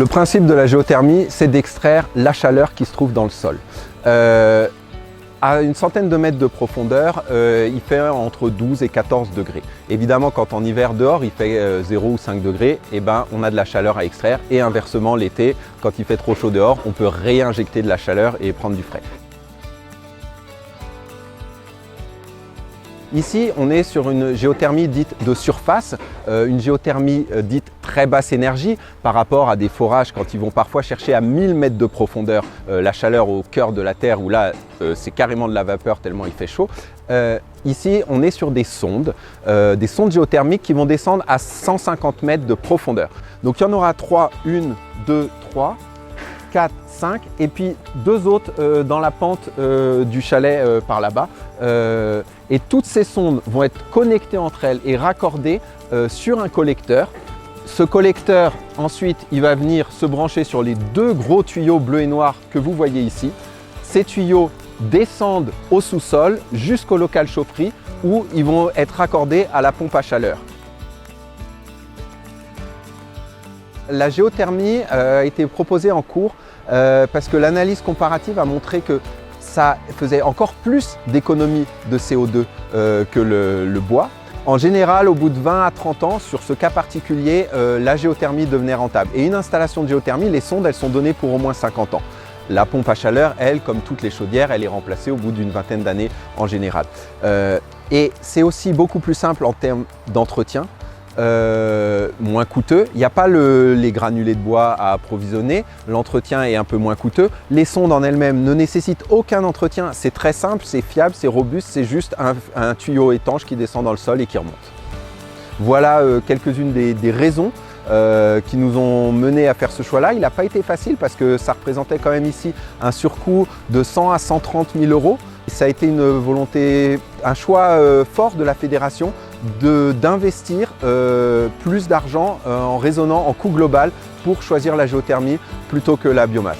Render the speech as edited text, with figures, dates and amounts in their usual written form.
Le principe de la géothermie, c'est d'extraire la chaleur qui se trouve dans le sol. À une centaine de mètres de profondeur, il fait entre 12 et 14 degrés. Évidemment, quand en hiver dehors, il fait 0 ou 5 degrés, on a de la chaleur à extraire. Et inversement, l'été, quand il fait trop chaud dehors, on peut réinjecter de la chaleur et prendre du frais. Ici, on est sur une géothermie dite de surface, une géothermie dite très basse énergie par rapport à des forages quand ils vont parfois chercher à 1000 mètres de profondeur la chaleur au cœur de la Terre où là, c'est carrément de la vapeur tellement il fait chaud. Ici, on est sur des sondes géothermiques qui vont descendre à 150 mètres de profondeur. Donc il y en aura 3, 1, 2, 3, 4, 5 et puis 2 autres dans la pente du chalet par là-bas. Et toutes ces sondes vont être connectées entre elles et raccordées sur un collecteur. Ce collecteur, ensuite, il va venir se brancher sur les 2 gros tuyaux bleus et noirs que vous voyez ici. Ces tuyaux descendent au sous-sol jusqu'au local chaufferie où ils vont être raccordés à la pompe à chaleur. La géothermie a été proposée en cours parce que l'analyse comparative a montré que ça faisait encore plus d'économies de CO2 que le bois. En général, au bout de 20 à 30 ans, sur ce cas particulier, la géothermie devenait rentable. Et une installation de géothermie, les sondes, elles sont données pour au moins 50 ans. La pompe à chaleur, elle, comme toutes les chaudières, elle est remplacée au bout d'une vingtaine d'années en général. Et c'est aussi beaucoup plus simple en termes d'entretien. Moins coûteux, il n'y a pas les granulés de bois à approvisionner, l'entretien est un peu moins coûteux, les sondes en elles-mêmes ne nécessitent aucun entretien, c'est très simple, c'est fiable, c'est robuste, c'est juste un tuyau étanche qui descend dans le sol et qui remonte. Voilà quelques-unes des raisons qui nous ont mené à faire ce choix-là. Il n'a pas été facile parce que ça représentait quand même ici un surcoût de 100 à 130 000 euros. Ça a été une volonté, un choix fort de la fédération d'investir plus d'argent en raisonnant en coût global pour choisir la géothermie plutôt que la biomasse.